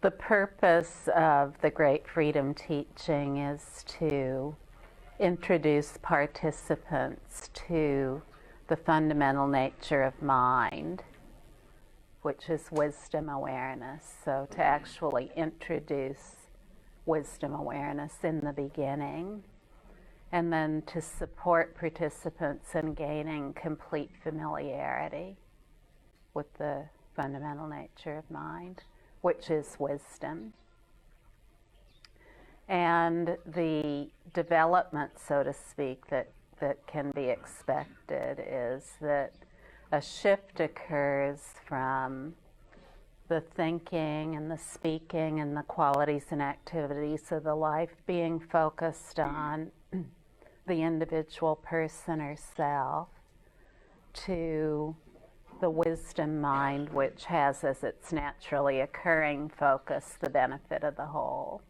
The purpose of the Great Freedom teaching is to introduce participants to the fundamental nature of mind, which is wisdom awareness. So to actually introduce wisdom awareness in the beginning, and then to support participants in gaining complete familiarity with the fundamental nature of mind, which is wisdom. And the development, so to speak, that can be expected is that a shift occurs from the thinking and the speaking and the qualities and activities of the life being focused on the individual person or self to the wisdom mind, which has as its naturally occurring focus the benefit of the whole.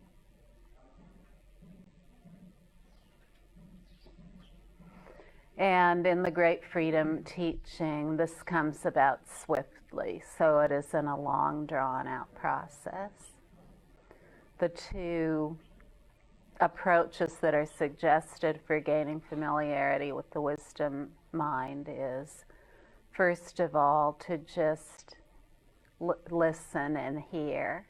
And in the Great Freedom teaching, this comes about swiftly, so it isn't a long, drawn-out process. The two approaches that are suggested for gaining familiarity with the wisdom mind is, first of all, to just listen and hear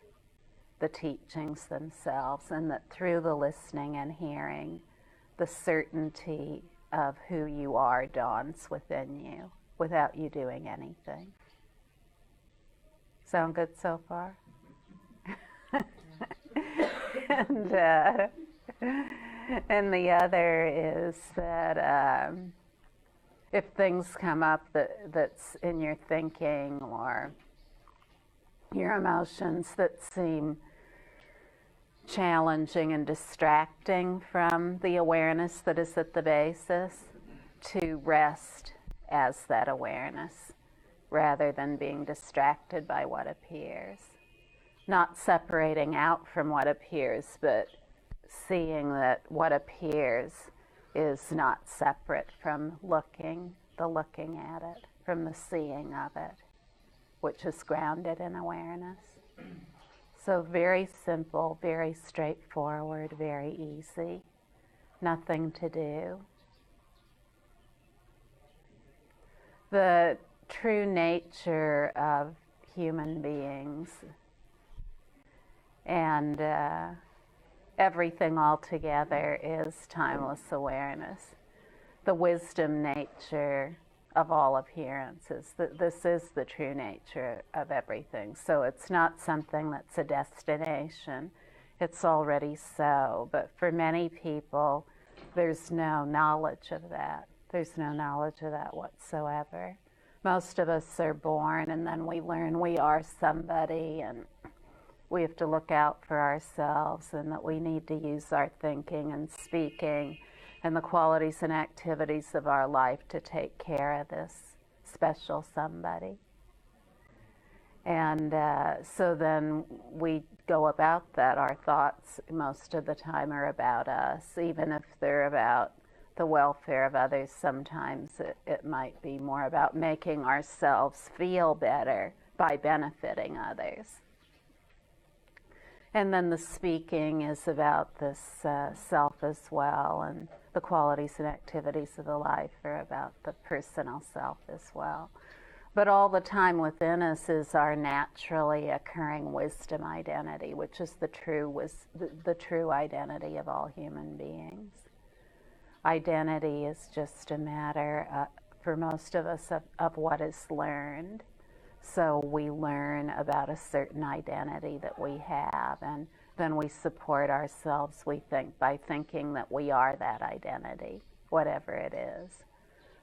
the teachings themselves, and that through the listening and hearing, the certainty of who you are dawns within you without you doing anything. Sound good so far? And the other is that if things come up that's in your thinking or your emotions that seem challenging and distracting from the awareness that is at the basis, to rest as that awareness rather than being distracted by what appears. Not separating out from what appears, but seeing that what appears is not separate from the looking at it, from the seeing of it, which is grounded in awareness. So very simple, very straightforward, very easy, nothing to do. The true nature of human beings and everything altogether is timeless awareness. The wisdom nature of all appearances, that this is the true nature of everything. So it's not something that's a destination, it's already so. But for many people, there's no knowledge of that. There's no knowledge of that whatsoever. Most of us are born and then we learn we are somebody and we have to look out for ourselves, and that we need to use our thinking and speaking and the qualities and activities of our life to take care of this special somebody. And so then we go about that. Our thoughts most of the time are about us, even if they're about the welfare of others. Sometimes it might be more about making ourselves feel better by benefiting others. And then the speaking is about this self as well, and the qualities and activities of the life are about the personal self as well. But all the time within us is our naturally occurring wisdom identity, which is the true identity of all human beings. Identity is just a matter, for most of us, of what is learned. So we learn about a certain identity that we have, and then we support ourselves, we think, by thinking that we are that identity, whatever it is.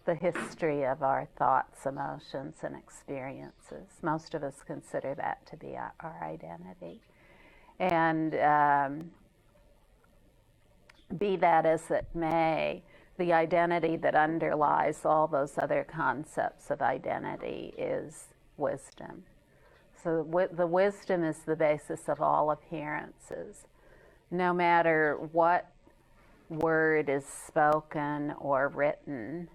The history of our thoughts, emotions, and experiences. Most of us consider that to be our identity. And be that as it may, the identity that underlies all those other concepts of identity is wisdom. So the wisdom is the basis of all appearances. No matter what word is spoken or written,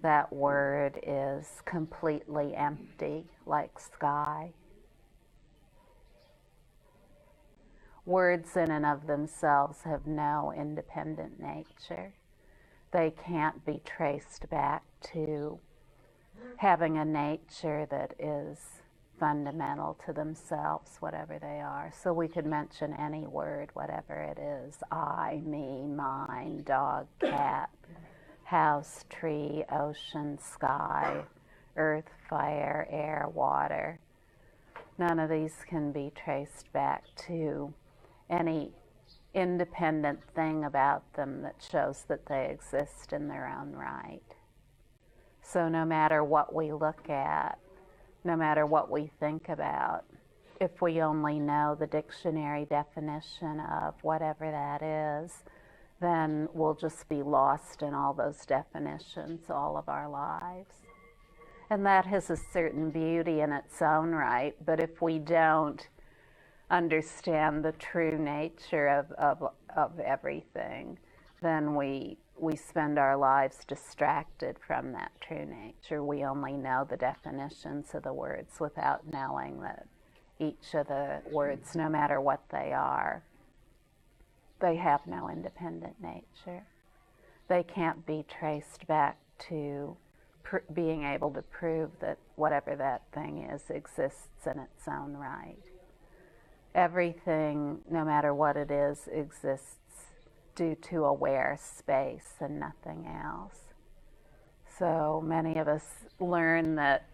that word is completely empty, like sky. words in and of themselves have no independent nature. They can't be traced back to having a nature that is fundamental to themselves, whatever they are. So we could mention any word, whatever it is: I, me, mine, dog, cat, house, tree, ocean, sky, earth, fire, air, water. None of these can be traced back to any independent thing about them that shows that they exist in their own right. So no matter what we look at, no matter what we think about, if we only know the dictionary definition of whatever that is, then we'll just be lost in all those definitions all of our lives. And that has a certain beauty in its own right, but if we don't understand the true nature of everything, then we spend our lives distracted from that true nature. We only know the definitions of the words without knowing that each of the words, no matter what they are, they have no independent nature. They can't be traced back to being able to prove that whatever that thing is exists in its own right. Everything, no matter what it is, exists due to aware space and nothing else. So many of us learn that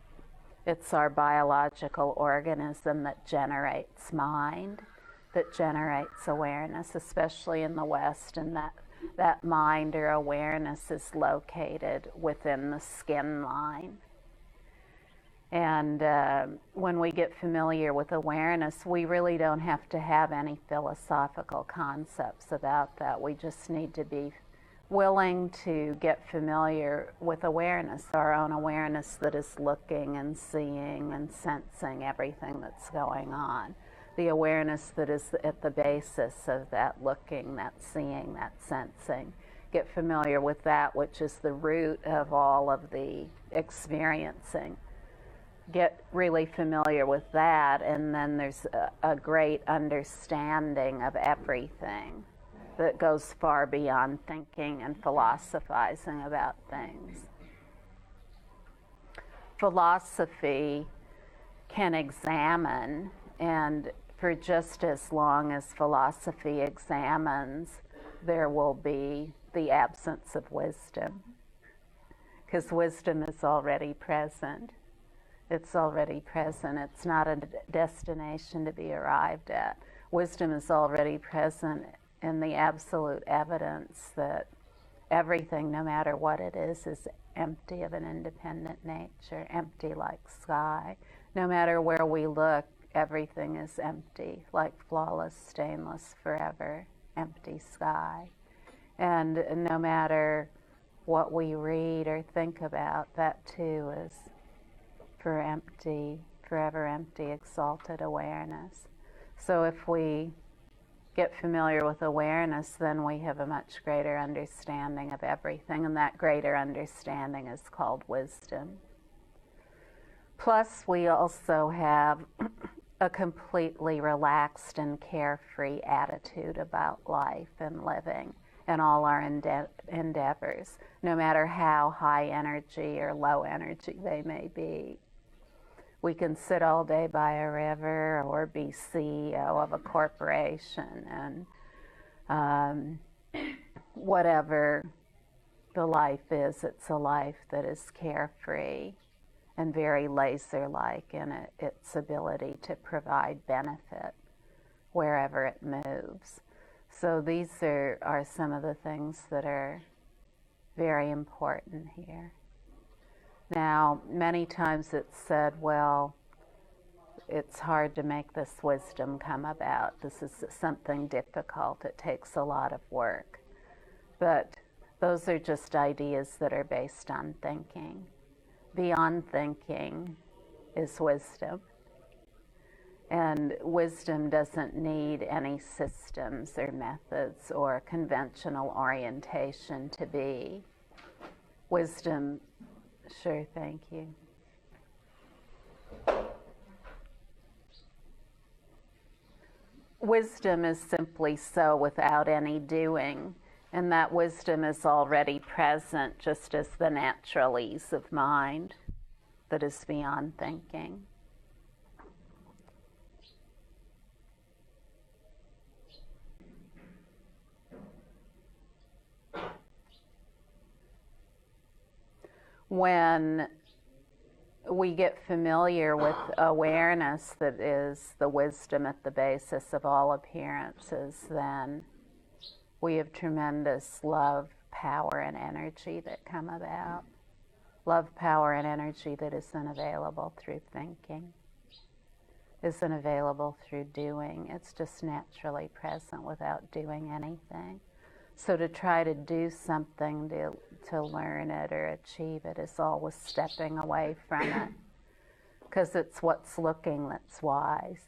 it's our biological organism that generates mind, that generates awareness, especially in the West, and that mind or awareness is located within the skin line. And when we get familiar with awareness, we really don't have to have any philosophical concepts about that. We just need to be willing to get familiar with awareness, our own awareness that is looking and seeing and sensing everything that's going on. The awareness that is at the basis of that looking, that seeing, that sensing. Get familiar with that, which is the root of all of the experiencing. Get really familiar with that, and then there's a great understanding of everything that goes far beyond thinking and philosophizing about things. Philosophy can examine, and for just as long as philosophy examines, there will be the absence of wisdom, because wisdom is already present. It's already present. It's not a destination to be arrived at. Wisdom is already present in the absolute evidence that everything, no matter what it is empty of an independent nature, empty like sky. No matter where we look, everything is empty, like flawless, stainless, forever, empty sky. And no matter what we read or think about, that too is forever empty, exalted awareness. So if we get familiar with awareness, then we have a much greater understanding of everything, and that greater understanding is called wisdom. Plus, we also have a completely relaxed and carefree attitude about life and living and all our endeavors, no matter how high energy or low energy they may be. We can sit all day by a river or be CEO of a corporation, and whatever the life is, it's a life that is carefree and very laser-like in its ability to provide benefit wherever it moves. So these are some of the things that are very important here. Now, many times it's said, well, it's hard to make this wisdom come about. This is something difficult. It takes a lot of work. But those are just ideas that are based on thinking. Beyond thinking is wisdom. And wisdom doesn't need any systems or methods or conventional orientation to be. Wisdom, sure, thank you. wisdom is simply so without any doing, and that wisdom is already present just as the natural ease of mind that is beyond thinking. When we get familiar with awareness that is the wisdom at the basis of all appearances, then we have tremendous love, power, and energy that come about. Love, power, and energy that isn't available through thinking, isn't available through doing. It's just naturally present without doing anything. So to try to do something to learn it or achieve it is always stepping away from it, because it's what's looking that's wise.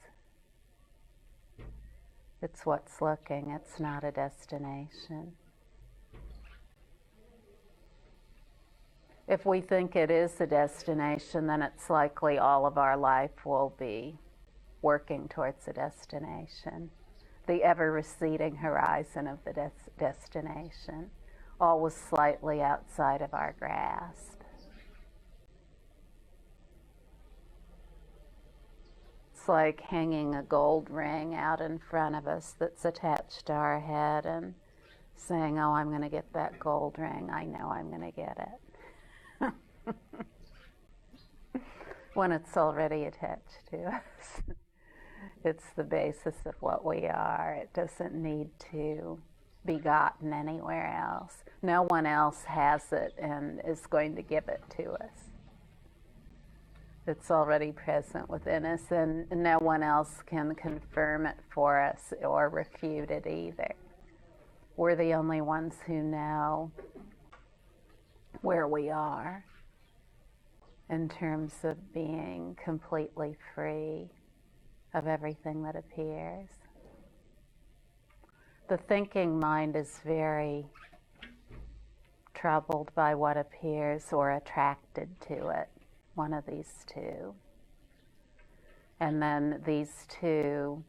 It's what's looking, it's not a destination. If we think it is a destination, then it's likely all of our life will be working towards a destination. The ever-receding horizon of the destination, always slightly outside of our grasp. It's like hanging a gold ring out in front of us that's attached to our head and saying, oh, I'm going to get that gold ring. I know I'm going to get it. When it's already attached to us. It's the basis of what we are. It doesn't need to be gotten anywhere else. No one else has it and is going to give it to us. It's already present within us, and no one else can confirm it for us or refute it either. We're the only ones who know where we are in terms of being completely free of everything that appears. The thinking mind is very troubled by what appears or attracted to it, one of these two. And then these two,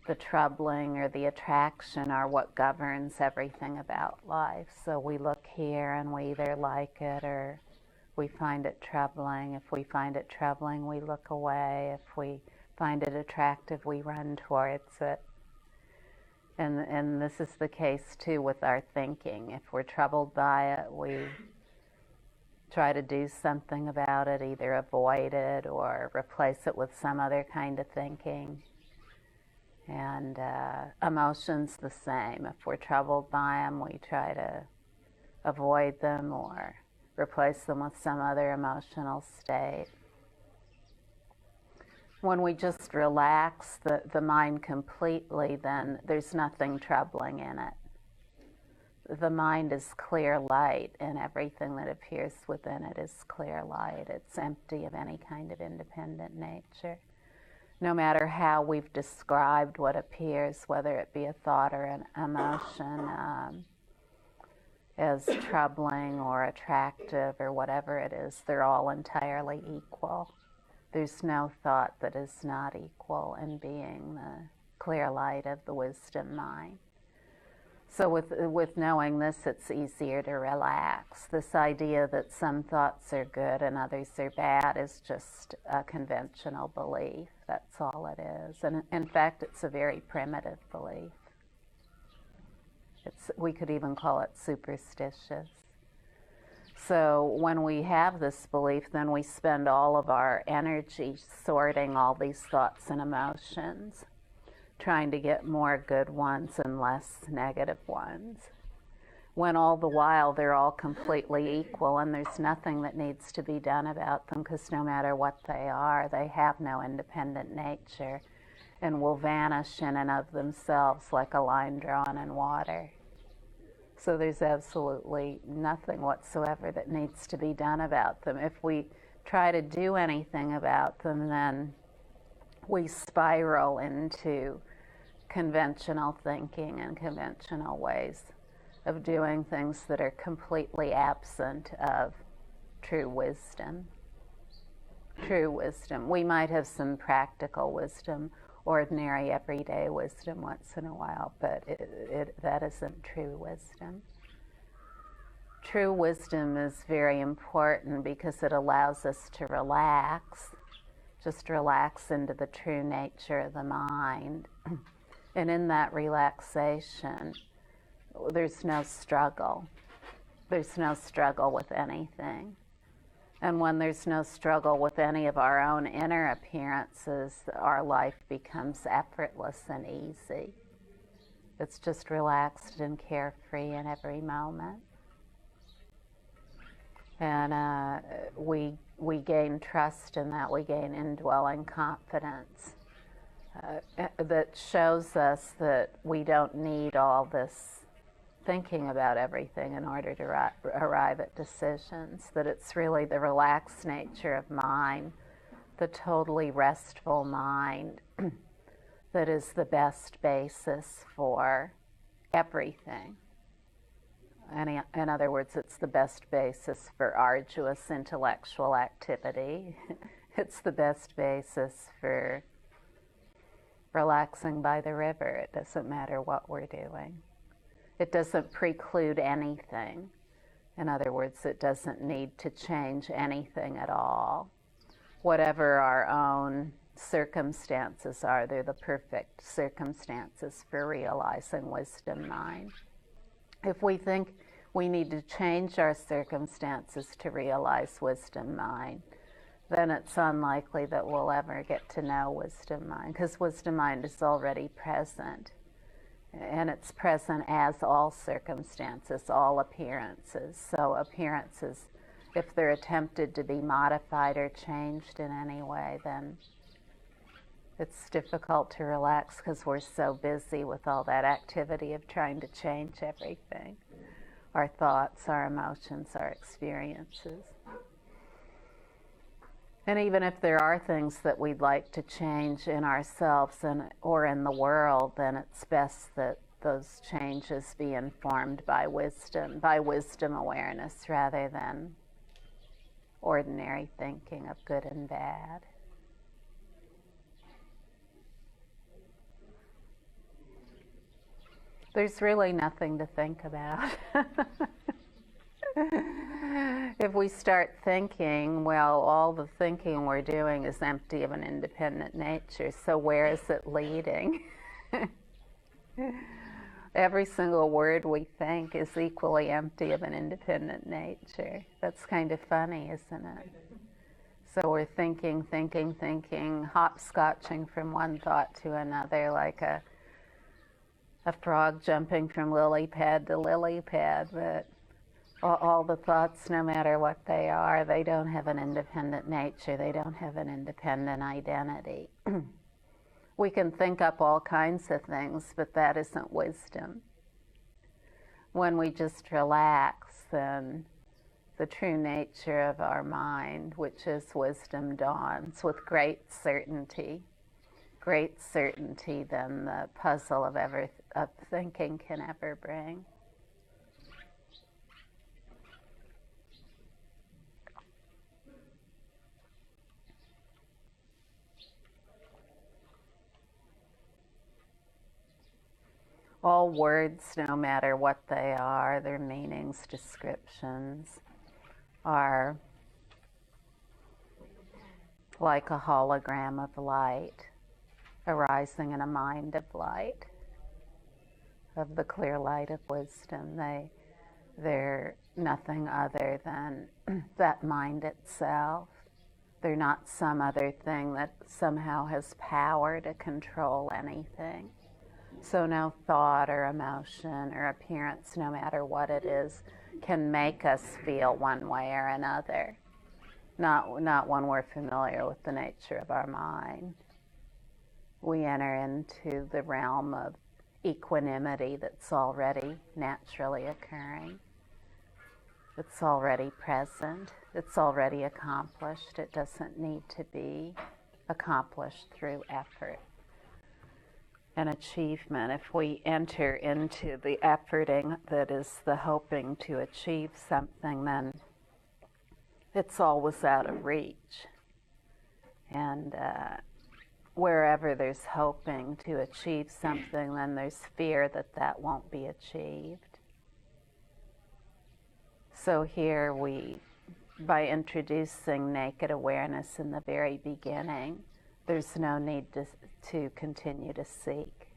the troubling or the attraction, are what governs everything about life. So we look here and we either like it or we find it troubling. If we find it troubling, we look away. If we find it attractive, we run towards it. And this is the case too with our thinking. If we're troubled by it, we try to do something about it, either avoid it or replace it with some other kind of thinking. And emotions the same. If we're troubled by them, we try to avoid them or replace them with some other emotional state. When we just relax the mind completely, then there's nothing troubling in it. The mind is clear light, and everything that appears within it is clear light. It's empty of any kind of independent nature. No matter how we've described what appears, whether it be a thought or an emotion, as troubling or attractive or whatever it is, they're all entirely equal. There's no thought that is not equal in being the clear light of the wisdom mind. So with knowing this, it's easier to relax. This idea that some thoughts are good and others are bad is just a conventional belief. That's all it is. And in fact, it's a very primitive belief. We could even call it superstitious. So when we have this belief, then we spend all of our energy sorting all these thoughts and emotions, trying to get more good ones and less negative ones, when all the while they're all completely equal and there's nothing that needs to be done about them, because no matter what they are, they have no independent nature and will vanish in and of themselves like a line drawn in water. So there's absolutely nothing whatsoever that needs to be done about them. If we try to do anything about them, then we spiral into conventional thinking and conventional ways of doing things that are completely absent of true wisdom. True wisdom. We might have some practical wisdom, ordinary, everyday wisdom once in a while, but that isn't true wisdom. True wisdom is very important because it allows us to relax, just relax into the true nature of the mind. And in that relaxation, there's no struggle. There's no struggle with anything. And when there's no struggle with any of our own inner appearances, our life becomes effortless and easy. It's just relaxed and carefree in every moment. And we gain trust in that, we gain indwelling confidence that shows us that we don't need all this thinking about everything in order to arrive at decisions, that it's really the relaxed nature of mind, the totally restful mind, that is the best basis for everything. In other words, it's the best basis for arduous intellectual activity. It's the best basis for relaxing by the river. It doesn't matter what we're doing. It doesn't preclude anything. In other words, it doesn't need to change anything at all. Whatever our own circumstances are, they're the perfect circumstances for realizing wisdom mind. If we think we need to change our circumstances to realize wisdom mind, then it's unlikely that we'll ever get to know wisdom mind, because wisdom mind is already present. And it's present as all circumstances, all appearances. So appearances, if they're attempted to be modified or changed in any way, then it's difficult to relax because we're so busy with all that activity of trying to change everything. Our thoughts, our emotions, our experiences. And even if there are things that we'd like to change in ourselves or in the world, then it's best that those changes be informed by wisdom awareness, rather than ordinary thinking of good and bad. There's really nothing to think about. If we start thinking, well, all the thinking we're doing is empty of an independent nature, so where is it leading? Every single word we think is equally empty of an independent nature. That's kind of funny, isn't it? So we're thinking, hopscotching from one thought to another, like a frog jumping from lily pad to lily pad, but all the thoughts, no matter what they are, they don't have an independent nature. They don't have an independent identity. We can think up all kinds of things, but that isn't wisdom. When we just relax, then the true nature of our mind, which is wisdom, dawns with great certainty than the puzzle of thinking can ever bring. All words, no matter what they are, their meanings, descriptions, are like a hologram of light arising in a mind of light, of the clear light of wisdom. They're nothing other than that mind itself. They're not some other thing that somehow has power to control anything. So no thought or emotion or appearance, no matter what it is, can make us feel one way or another. Not when we're familiar with the nature of our mind. We enter into the realm of equanimity that's already naturally occurring. It's already present. It's already accomplished. It doesn't need to be accomplished through effort and achievement. If we enter into the efforting that is the hoping to achieve something, then it's always out of reach. And wherever there's hoping to achieve something, then there's fear that that won't be achieved. So here we, by introducing naked awareness in the very beginning, there's no need to continue to seek.